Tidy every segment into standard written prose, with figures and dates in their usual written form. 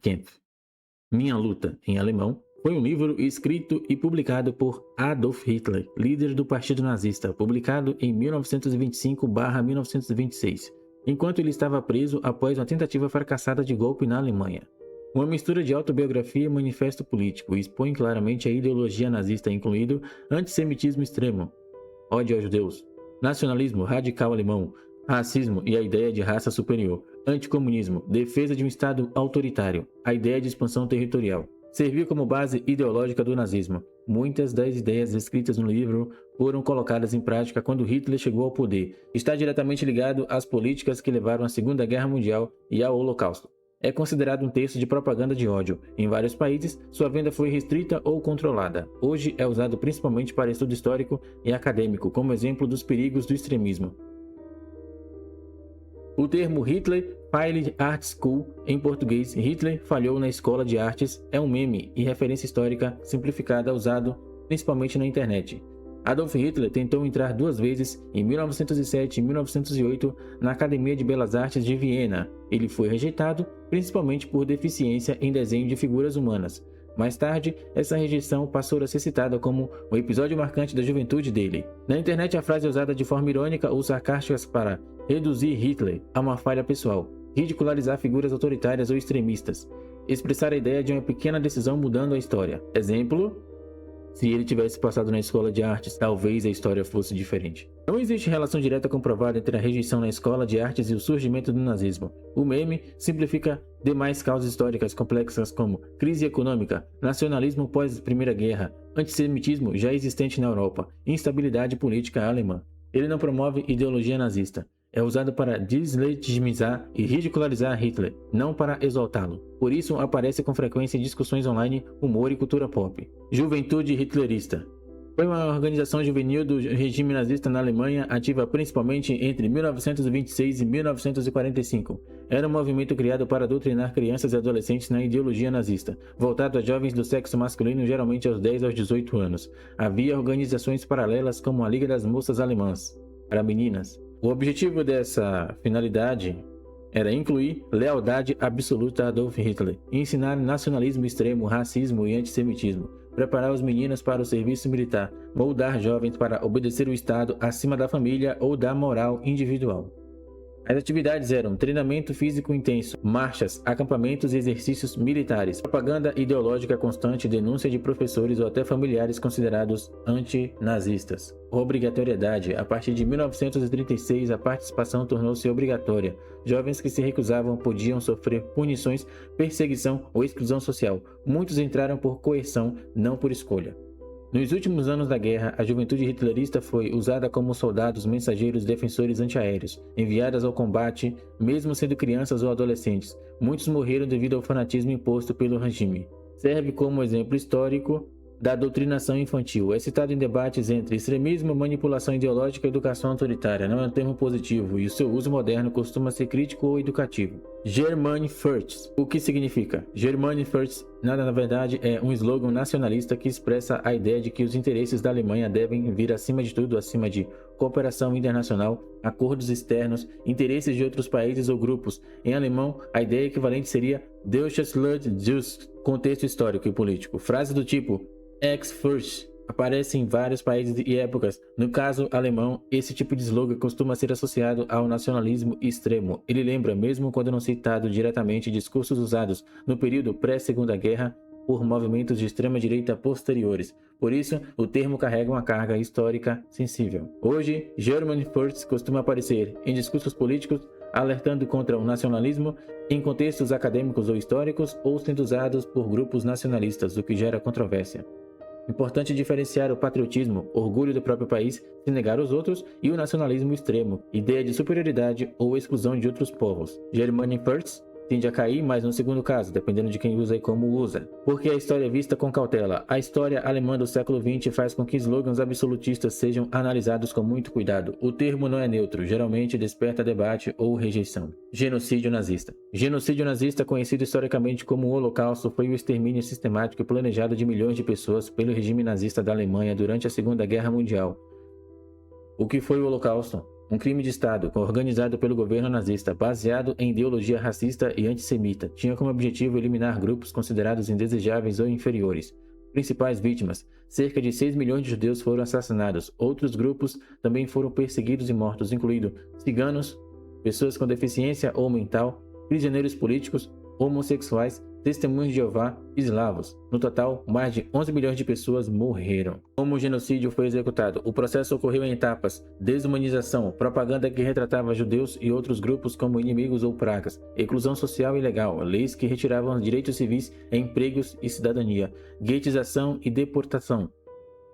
Kampf. Minha Luta, em alemão, foi um livro escrito e publicado por Adolf Hitler, líder do Partido Nazista, publicado em 1925/1926, enquanto ele estava preso após uma tentativa fracassada de golpe na Alemanha. Uma mistura de autobiografia e manifesto político, expõe claramente a ideologia nazista, incluindo antissemitismo extremo, ódio aos judeus, nacionalismo radical alemão, racismo e a ideia de raça superior, anticomunismo, defesa de um Estado autoritário, a ideia de expansão territorial. Serviu como base ideológica do nazismo. Muitas das ideias descritas no livro foram colocadas em prática quando Hitler chegou ao poder. Está diretamente ligado às políticas que levaram à Segunda Guerra Mundial e ao Holocausto. É considerado um texto de propaganda de ódio. Em vários países, sua venda foi restrita ou controlada. Hoje é usado principalmente para estudo histórico e acadêmico, como exemplo dos perigos do extremismo. O termo Hitler Failed Art School, em português, Hitler falhou na escola de artes, é um meme e referência histórica simplificada usado principalmente na internet. Adolf Hitler tentou entrar 2 vezes, em 1907 e 1908, na Academia de Belas Artes de Viena. Ele foi rejeitado, principalmente por deficiência em desenho de figuras humanas. Mais tarde, essa rejeição passou a ser citada como um episódio marcante da juventude dele. Na internet, a frase é usada de forma irônica ou sarcástica para reduzir Hitler a uma falha pessoal, ridicularizar figuras autoritárias ou extremistas, expressar a ideia de uma pequena decisão mudando a história. Exemplo: se ele tivesse passado na escola de artes, talvez a história fosse diferente. Não existe relação direta comprovada entre a rejeição na escola de artes e o surgimento do nazismo. O meme simplifica demais causas históricas complexas como crise econômica, nacionalismo pós-Primeira Guerra, antissemitismo já existente na Europa, instabilidade política alemã. Ele não promove ideologia nazista. É usado para deslegitimizar e ridicularizar Hitler, não para exaltá-lo. Por isso, aparece com frequência em discussões online, humor e cultura pop. Juventude Hitlerista. Foi uma organização juvenil do regime nazista na Alemanha, ativa principalmente entre 1926 e 1945. Era um movimento criado para doutrinar crianças e adolescentes na ideologia nazista, voltado a jovens do sexo masculino, geralmente aos 10 aos 18 anos. Havia organizações paralelas como a Liga das Moças Alemãs, para meninas. O objetivo dessa finalidade era incluir lealdade absoluta a Adolf Hitler, ensinar nacionalismo extremo, racismo e antissemitismo, preparar os meninos para o serviço militar, moldar jovens para obedecer o Estado acima da família ou da moral individual. As atividades eram treinamento físico intenso, marchas, acampamentos e exercícios militares, propaganda ideológica constante, denúncia de professores ou até familiares considerados antinazistas. Obrigatoriedade. A partir de 1936, a participação tornou-se obrigatória. Jovens que se recusavam podiam sofrer punições, perseguição ou exclusão social. Muitos entraram por coerção, não por escolha. Nos últimos anos da guerra, a juventude hitlerista foi usada como soldados, mensageiros, defensores antiaéreos, enviadas ao combate, mesmo sendo crianças ou adolescentes. Muitos morreram devido ao fanatismo imposto pelo regime. Serve como exemplo histórico da doutrinação infantil. É citado em debates entre extremismo, manipulação ideológica e educação autoritária. Não é um termo positivo e o seu uso moderno costuma ser crítico ou educativo. Germany First. O que significa? Germany First, na verdade, é um slogan nacionalista que expressa a ideia de que os interesses da Alemanha devem vir acima de tudo, acima de cooperação internacional, acordos externos, interesses de outros países ou grupos. Em alemão, a ideia equivalente seria Deutsches Land Just, contexto histórico e político. Frase do tipo Ex First aparece em vários países e épocas. No caso alemão, esse tipo de slogan costuma ser associado ao nacionalismo extremo. Ele lembra, mesmo quando não citado diretamente, discursos usados no período pré-Segunda Guerra por movimentos de extrema-direita posteriores. Por isso, o termo carrega uma carga histórica sensível. Hoje, Germany First costuma aparecer em discursos políticos, alertando contra o nacionalismo em contextos acadêmicos ou históricos, ou sendo usados por grupos nacionalistas, o que gera controvérsia. Importante diferenciar o patriotismo, orgulho do próprio país, se negar aos outros, e o nacionalismo extremo, ideia de superioridade ou exclusão de outros povos. Germany First tende a cair, mas no segundo caso, dependendo de quem usa e como usa. Porque a história é vista com cautela. A história alemã do século XX faz com que slogans absolutistas sejam analisados com muito cuidado. O termo não é neutro, geralmente desperta debate ou rejeição. Genocídio nazista. Genocídio nazista, conhecido historicamente como o Holocausto, foi o extermínio sistemático e planejado de milhões de pessoas pelo regime nazista da Alemanha durante a Segunda Guerra Mundial. O que foi o Holocausto? um crime de Estado organizado pelo governo nazista, baseado em ideologia racista e antissemita. Tinha como objetivo eliminar grupos considerados indesejáveis ou inferiores. Principais vítimas: cerca de 6 milhões de judeus foram assassinados. Outros grupos também foram perseguidos e mortos, incluindo ciganos, pessoas com deficiência ou mental, prisioneiros políticos, homossexuais, testemunhos de Jeová e eslavos. No total, mais de 11 milhões de pessoas morreram. Como o genocídio foi executado? O processo ocorreu em etapas: desumanização, propaganda que retratava judeus e outros grupos como inimigos ou pragas, exclusão social e legal, leis que retiravam direitos civis, empregos e cidadania, guetização e deportação,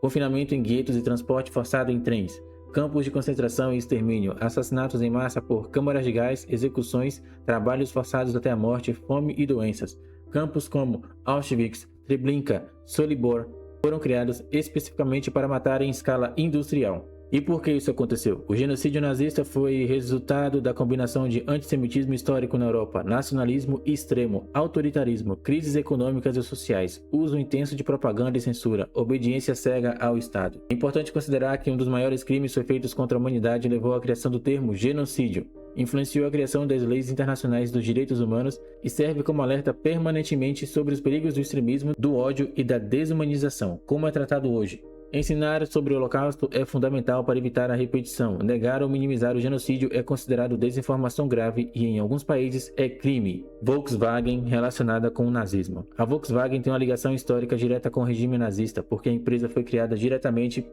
confinamento em guetos e transporte forçado em trens, campos de concentração e extermínio, assassinatos em massa por câmaras de gás, execuções, trabalhos forçados até a morte, fome e doenças. Campos como Auschwitz, Treblinka, Sobibor foram criados especificamente para matar em escala industrial. E por que isso aconteceu? O genocídio nazista foi resultado da combinação de antissemitismo histórico na Europa, nacionalismo extremo, autoritarismo, crises econômicas e sociais, uso intenso de propaganda e censura, obediência cega ao Estado. É importante considerar que um dos maiores crimes feitos contra a humanidade levou à criação do termo genocídio, influenciou a criação das leis internacionais dos direitos humanos e serve como alerta permanentemente sobre os perigos do extremismo, do ódio e da desumanização, como é tratado hoje. Ensinar sobre o Holocausto é fundamental para evitar a repetição. Negar ou minimizar o genocídio é considerado desinformação grave e, em alguns países, é crime. Volkswagen relacionada com o nazismo. A Volkswagen tem uma ligação histórica direta com o regime nazista, porque a empresa foi criada diretamente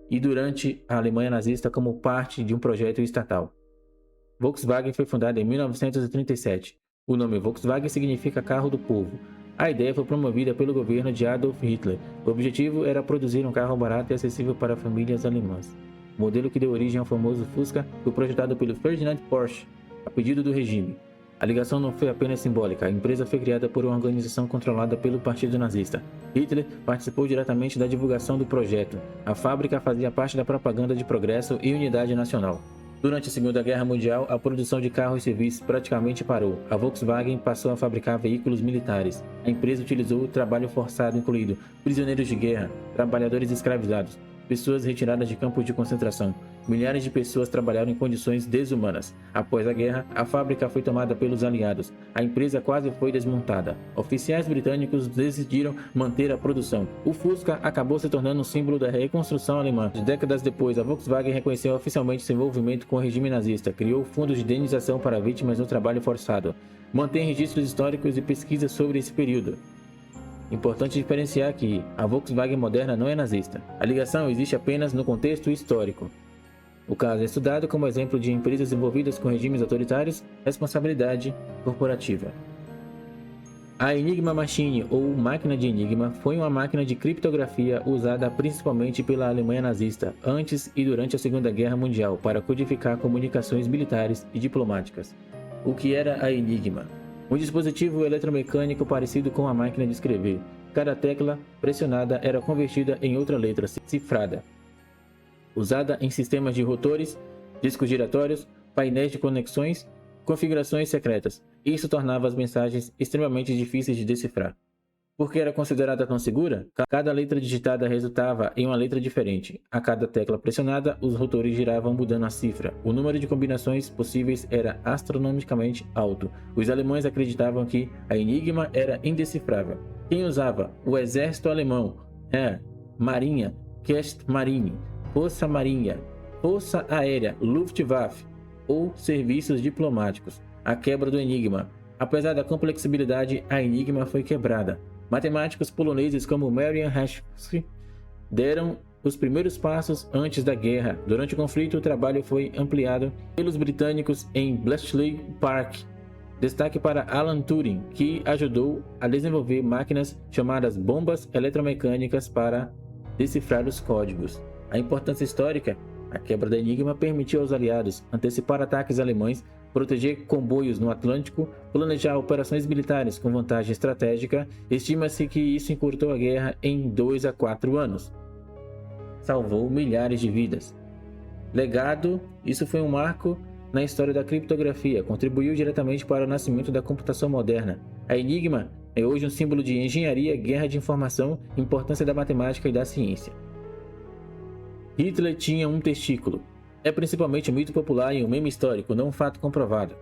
e durante a Alemanha nazista como parte de um projeto estatal. Volkswagen foi fundada em 1937. O nome Volkswagen significa carro do povo. A ideia foi promovida pelo governo de Adolf Hitler. O objetivo era produzir um carro barato e acessível para famílias alemãs. O modelo que deu origem ao famoso Fusca foi projetado pelo Ferdinand Porsche, a pedido do regime. A ligação não foi apenas simbólica, a empresa foi criada por uma organização controlada pelo Partido Nazista. Hitler participou diretamente da divulgação do projeto. A fábrica fazia parte da propaganda de progresso e unidade nacional. Durante a Segunda Guerra Mundial, a produção de carros civis praticamente parou. A Volkswagen passou a fabricar veículos militares. A empresa utilizou o trabalho forçado, incluindo prisioneiros de guerra, trabalhadores escravizados, pessoas retiradas de campos de concentração. Milhares de pessoas trabalharam em condições desumanas. Após a guerra, a fábrica foi tomada pelos aliados. A empresa quase foi desmontada. Oficiais britânicos decidiram manter a produção. O Fusca acabou se tornando um símbolo da reconstrução alemã. Décadas depois, a Volkswagen reconheceu oficialmente seu envolvimento com o regime nazista, criou fundos de indenização para vítimas do trabalho forçado, mantém registros históricos e pesquisas sobre esse período. Importante diferenciar que a Volkswagen moderna não é nazista. A ligação existe apenas no contexto histórico. O caso é estudado como exemplo de empresas envolvidas com regimes autoritários, responsabilidade corporativa. A Enigma Machine, ou máquina de Enigma, foi uma máquina de criptografia usada principalmente pela Alemanha nazista antes e durante a Segunda Guerra Mundial para codificar comunicações militares e diplomáticas. O que era a Enigma? Um dispositivo eletromecânico parecido com a máquina de escrever. Cada tecla pressionada era convertida em outra letra cifrada, usada em sistemas de rotores, discos giratórios, painéis de conexões, configurações secretas. Isso tornava as mensagens extremamente difíceis de decifrar. Por que era considerada tão segura? Cada letra digitada resultava em uma letra diferente. A cada tecla pressionada, os rotores giravam mudando a cifra. O número de combinações possíveis era astronomicamente alto. Os alemães acreditavam que a Enigma era indecifrável. Quem usava? O exército alemão, Marinha, Kriegsmarine, Força Marinha, Força Aérea, Luftwaffe ou serviços diplomáticos. A quebra do Enigma. Apesar da complexibilidade, a Enigma foi quebrada. Matemáticos poloneses como Marian Rejewski deram os primeiros passos antes da guerra. Durante o conflito, o trabalho foi ampliado pelos britânicos em Bletchley Park. Destaque para Alan Turing, que ajudou a desenvolver máquinas chamadas bombas eletromecânicas para decifrar os códigos. A importância histórica: a quebra da Enigma permitiu aos aliados antecipar ataques alemães, proteger comboios no Atlântico, planejar operações militares com vantagem estratégica. Estima-se que isso encurtou a guerra em 2 a 4 anos. Salvou milhares de vidas. Legado: isso foi um marco na história da criptografia, contribuiu diretamente para o nascimento da computação moderna. A Enigma é hoje um símbolo de engenharia, guerra de informação, importância da matemática e da ciência. Hitler tinha um testículo. é principalmente um mito popular e um meme histórico, não um fato comprovado.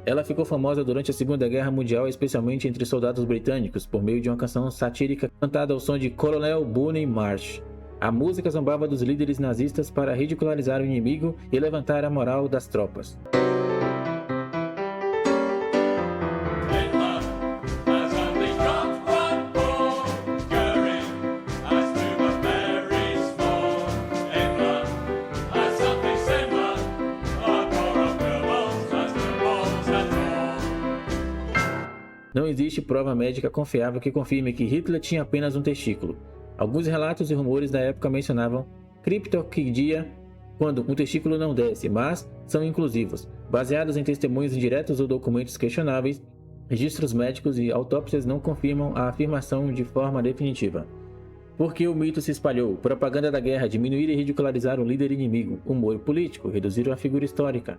Ela ficou famosa durante a Segunda Guerra Mundial, especialmente entre soldados britânicos, por meio de uma canção satírica cantada ao som de Coronel Bunny Marsh. A música zombava dos líderes nazistas para ridicularizar o inimigo e levantar a moral das tropas. Não existe prova médica confiável que confirme que Hitler tinha apenas um testículo. Alguns relatos e rumores da época mencionavam criptorquidia quando um testículo não desce, mas são inclusivos. Baseados em testemunhos indiretos ou documentos questionáveis, registros médicos e autópsias não confirmam a afirmação de forma definitiva. Por que o mito se espalhou? Propaganda da guerra, diminuir e ridicularizar um líder inimigo, humor político, reduzir uma figura histórica.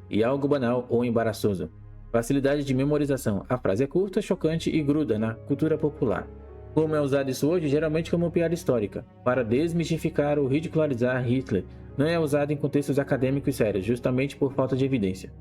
E algo banal ou embaraçoso. Facilidade de memorização. A frase é curta, chocante e gruda na cultura popular. Como é usado isso hoje? Geralmente como piada histórica, para desmistificar ou ridicularizar Hitler. Não é usado em contextos acadêmicos sérios, justamente por falta de evidência.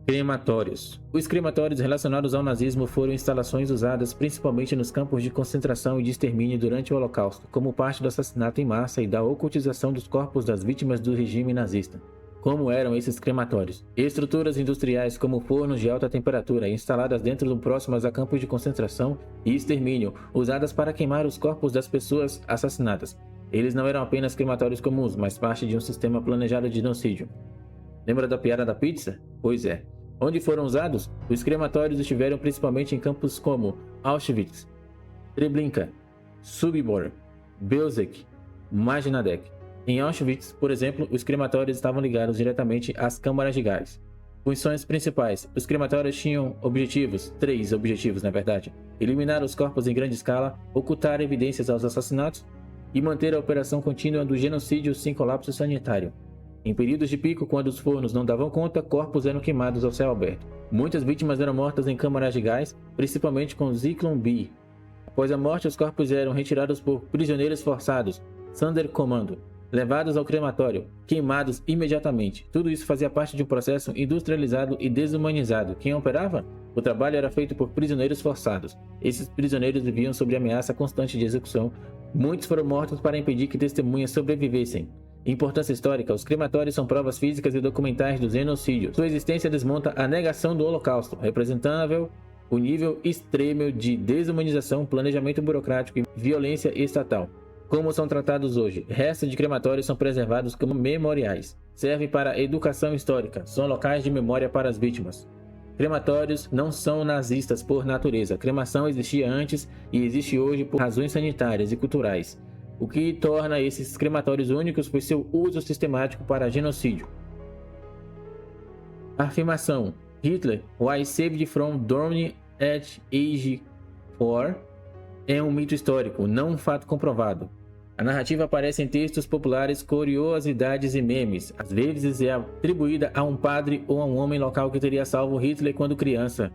Crematórios. Os crematórios relacionados ao nazismo foram instalações usadas principalmente nos campos de concentração e de extermínio durante o Holocausto, como parte do assassinato em massa e da ocultização dos corpos das vítimas do regime nazista. Como eram esses crematórios? Estruturas industriais como fornos de alta temperatura instaladas dentro ou próximas a campos de concentração e extermínio, usadas para queimar os corpos das pessoas assassinadas. Eles não eram apenas crematórios comuns, mas parte de um sistema planejado de genocídio. Lembra da piada da pizza? Pois é. Onde foram usados? Os crematórios estiveram principalmente em campos como Auschwitz, Treblinka, Sobibor, Belzec, Majdanek. Em Auschwitz, por exemplo, os crematórios estavam ligados diretamente às câmaras de gás. Funções principais. Os crematórios tinham três objetivos na verdade: eliminar os corpos em grande escala, ocultar evidências aos assassinatos e manter a operação contínua do genocídio sem colapso sanitário. Em períodos de pico, quando os fornos não davam conta, corpos eram queimados ao céu aberto. Muitas vítimas eram mortas em câmaras de gás, principalmente com Zyklon B. Após a morte, os corpos eram retirados por prisioneiros forçados, Sonderkommando, levados ao crematório, queimados imediatamente. Tudo isso fazia parte de um processo industrializado e desumanizado. Quem operava? O trabalho era feito por prisioneiros forçados. Esses prisioneiros viviam sob ameaça constante de execução. Muitos foram mortos para impedir que testemunhas sobrevivessem. Importância histórica: os crematórios são provas físicas e documentais do genocídio. Sua existência desmonta a negação do Holocausto, representando o nível extremo de desumanização, planejamento burocrático e violência estatal. Como são tratados hoje? Restos de crematórios são preservados como memoriais. Servem para educação histórica. São locais de memória para as vítimas. Crematórios não são nazistas por natureza. Cremação existia antes e existe hoje por razões sanitárias e culturais. O que torna esses crematórios únicos foi seu uso sistemático para genocídio. Afirmação: Hitler was saved from drowning at age 4 é um mito histórico, não um fato comprovado. A narrativa aparece em textos populares, curiosidades e memes. Às vezes é atribuída a um padre ou a um homem local que teria salvo Hitler quando criança.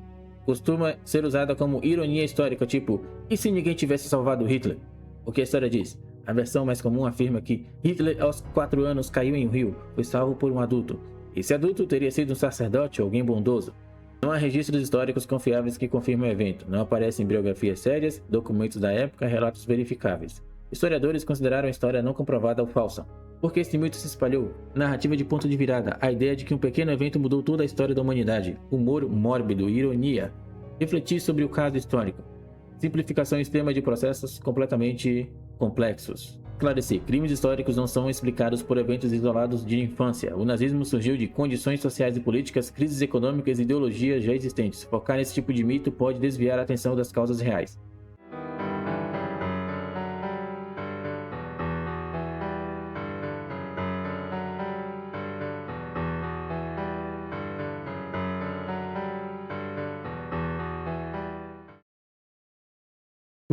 Costuma ser usada como ironia histórica, tipo: e se ninguém tivesse salvado Hitler? O que a história diz? A versão mais comum afirma que Hitler, aos 4 anos, caiu em um rio, foi salvo por um adulto. Esse adulto teria sido um sacerdote ou alguém bondoso. Não há registros históricos confiáveis que confirmem o evento. Não aparecem biografias sérias, documentos da época, relatos verificáveis. Historiadores consideraram a história não comprovada ou falsa. Por que esse mito se espalhou? Narrativa de ponto de virada. A ideia de que um pequeno evento mudou toda a história da humanidade. Humor mórbido, ironia. Refletir sobre o caso histórico. Simplificação extrema de processos completamente complexos. Esclarecer: crimes históricos não são explicados por eventos isolados de infância. O nazismo surgiu de condições sociais e políticas, crises econômicas e ideologias já existentes. Focar nesse tipo de mito pode desviar a atenção das causas reais.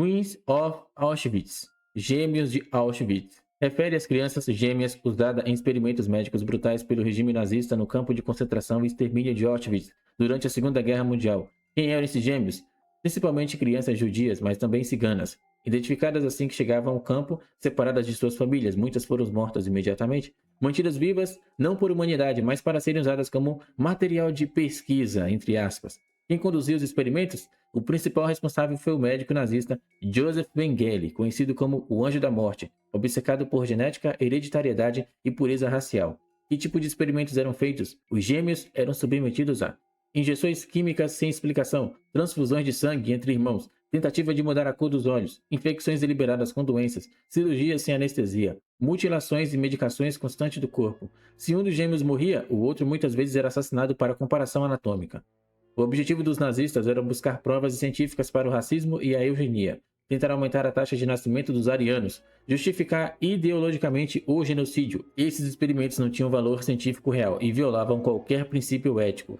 Twins of Auschwitz, gêmeos de Auschwitz, refere às crianças gêmeas usadas em experimentos médicos brutais pelo regime nazista no campo de concentração e extermínio de Auschwitz durante a Segunda Guerra Mundial. Quem eram esses gêmeos? Principalmente crianças judias, mas também ciganas. Identificadas assim que chegavam ao campo, separadas de suas famílias, muitas foram mortas imediatamente. mantidas vivas não por humanidade, mas para serem usadas como material de pesquisa, entre aspas. Quem conduziu os experimentos? O principal responsável foi o médico nazista Joseph Mengele, conhecido como o Anjo da Morte, obcecado por genética, hereditariedade e pureza racial. Que tipo de experimentos eram feitos? Os gêmeos eram submetidos a injeções químicas sem explicação, transfusões de sangue entre irmãos, tentativa de mudar a cor dos olhos, infecções deliberadas com doenças, cirurgias sem anestesia, mutilações e medicações constantes do corpo. Se um dos gêmeos morria, o outro muitas vezes era assassinado para comparação anatômica. O objetivo dos nazistas era buscar provas científicas para o racismo e a eugenia, tentar aumentar a taxa de nascimento dos arianos, justificar ideologicamente o genocídio. Esses experimentos não tinham valor científico real e violavam qualquer princípio ético.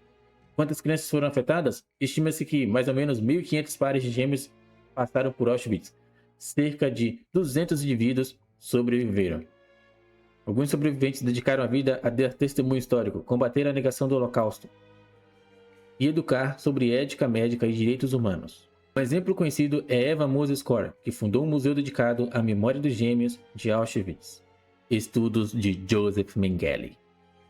Quantas crianças foram afetadas? Estima-se que mais ou menos 1.500 pares de gêmeos passaram por Auschwitz. Cerca de 200 indivíduos sobreviveram. Alguns sobreviventes dedicaram a vida a dar testemunho histórico, combater a negação do Holocausto e educar sobre ética médica e direitos humanos. Um exemplo conhecido é Eva Moses Kor, que fundou um museu dedicado à memória dos gêmeos de Auschwitz. Estudos de Joseph Mengele.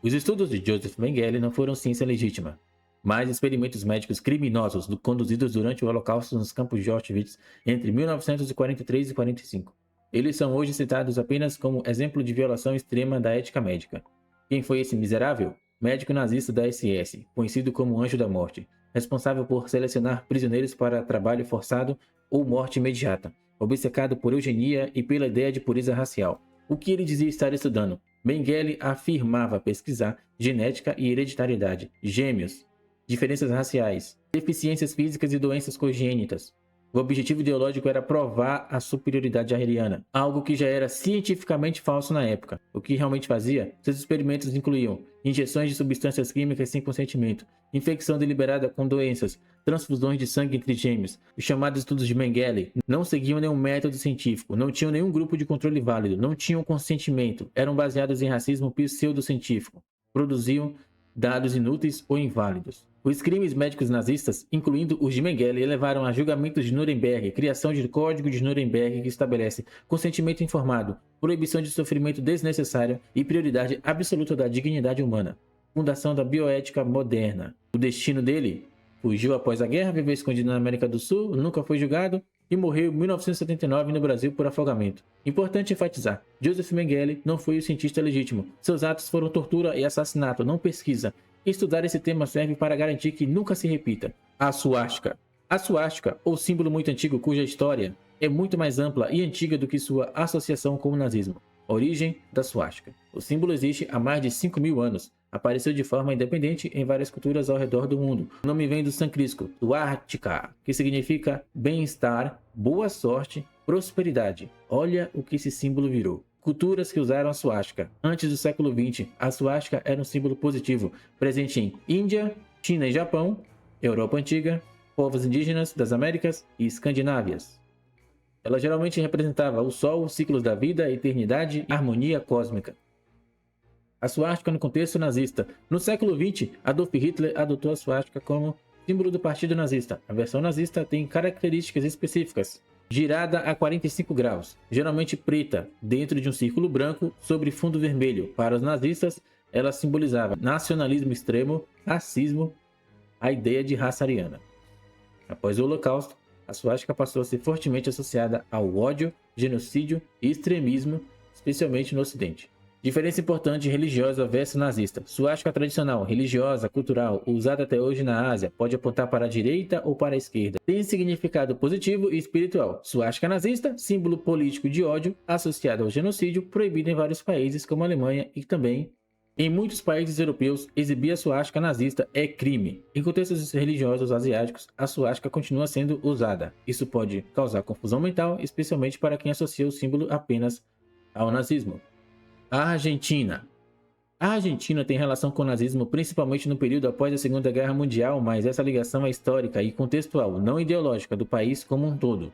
Os estudos de Joseph Mengele não foram ciência legítima, mas experimentos médicos criminosos conduzidos durante o Holocausto nos campos de Auschwitz entre 1943 e 45. Eles são hoje citados apenas como exemplo de violação extrema da ética médica. Quem foi esse miserável? Médico nazista da SS, conhecido como Anjo da Morte, responsável por selecionar prisioneiros para trabalho forçado ou morte imediata, obcecado por eugenia e pela ideia de pureza racial. O que ele dizia estar estudando? Mengele afirmava pesquisar genética e hereditariedade, gêmeos, diferenças raciais, deficiências físicas e doenças congênitas. O objetivo ideológico era provar a superioridade ariana, algo que já era cientificamente falso na época. O que realmente fazia? Seus experimentos incluíam injeções de substâncias químicas sem consentimento, infecção deliberada com doenças, transfusões de sangue entre gêmeos. Os chamados estudos de Mengele não seguiam nenhum método científico, não tinham nenhum grupo de controle válido, não tinham consentimento, eram baseados em racismo pseudocientífico, produziam dados inúteis ou inválidos. Os crimes médicos nazistas, incluindo os de Mengele, levaram a julgamentos de Nuremberg, criação de Código de Nuremberg que estabelece consentimento informado, proibição de sofrimento desnecessário e prioridade absoluta da dignidade humana. Fundação da bioética moderna. O destino dele? Fugiu após a guerra, viveu escondido na América do Sul, nunca foi julgado e morreu em 1979 no Brasil por afogamento. Importante enfatizar, Joseph Mengele não foi o cientista legítimo. Seus atos foram tortura e assassinato, não pesquisa. Estudar esse tema serve para garantir que nunca se repita. A suástica. A suástica, ou símbolo muito antigo cuja história é muito mais ampla e antiga do que sua associação com o nazismo. Origem da suástica. O símbolo existe há mais de 5.000 anos. Apareceu de forma independente em várias culturas ao redor do mundo. O nome vem do sânscrito, suartika, que significa bem-estar, boa sorte, prosperidade. Olha o que esse símbolo virou. Culturas que usaram a suástica. Antes do século XX, a suástica era um símbolo positivo, presente em Índia, China e Japão, Europa Antiga, povos indígenas das Américas e Escandinávias. Ela geralmente representava o Sol, ciclos da vida, eternidade e harmonia cósmica. A suástica no contexto nazista. No século XX, Adolf Hitler adotou a suástica como símbolo do partido nazista. A versão nazista tem características específicas. Girada a 45 graus, geralmente preta, dentro de um círculo branco sobre fundo vermelho. Para os nazistas, ela simbolizava nacionalismo extremo, racismo, a ideia de raça ariana. Após o Holocausto, a suástica passou a ser fortemente associada ao ódio, genocídio e extremismo, especialmente no Ocidente. Diferença importante religiosa versus nazista. Suástica tradicional, religiosa, cultural, usada até hoje na Ásia, pode apontar para a direita ou para a esquerda. Tem significado positivo e espiritual. Suástica nazista, símbolo político de ódio, associado ao genocídio, proibido em vários países como a Alemanha e também em muitos países europeus. Exibir a suástica nazista é crime. Em contextos religiosos asiáticos, a suástica continua sendo usada. Isso pode causar confusão mental, especialmente para quem associa o símbolo apenas ao nazismo. A Argentina. A Argentina tem relação com o nazismo principalmente no período após a Segunda Guerra Mundial, mas essa ligação é histórica e contextual, não ideológica, do país como um todo.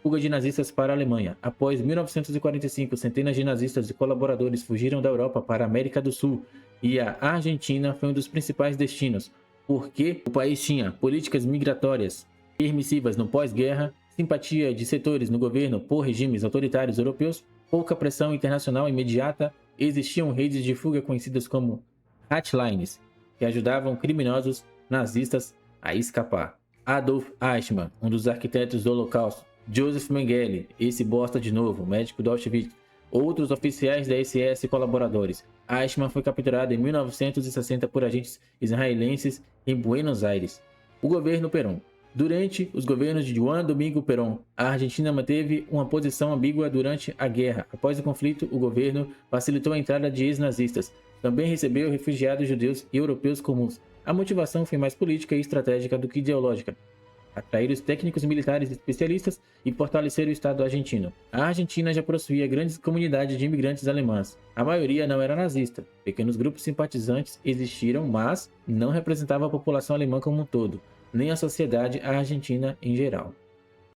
Fuga de nazistas para a Alemanha. Após 1945, centenas de nazistas e colaboradores fugiram da Europa para a América do Sul e a Argentina foi um dos principais destinos, porque o país tinha políticas migratórias permissivas no pós-guerra, simpatia de setores no governo por regimes autoritários europeus, pouca pressão internacional imediata existiam redes de fuga conhecidas como hotlines, que ajudavam criminosos nazistas a escapar. Adolf Eichmann, um dos arquitetos do Holocausto, Joseph Mengele, esse bosta de novo, médico do Auschwitz, outros oficiais da SS e colaboradores. Eichmann foi capturado em 1960 por agentes israelenses em Buenos Aires. O governo Perón. Durante os governos de Juan Domingo Perón, a Argentina manteve uma posição ambígua durante a guerra. Após o conflito, o governo facilitou a entrada de ex-nazistas. Também recebeu refugiados judeus e europeus comuns. A motivação foi mais política e estratégica do que ideológica. Atrair os técnicos militares especialistas e fortalecer o Estado argentino. A Argentina já possuía grandes comunidades de imigrantes alemães. A maioria não era nazista. Pequenos grupos simpatizantes existiram, mas não representavam a população alemã como um todo, nem a sociedade argentina em geral.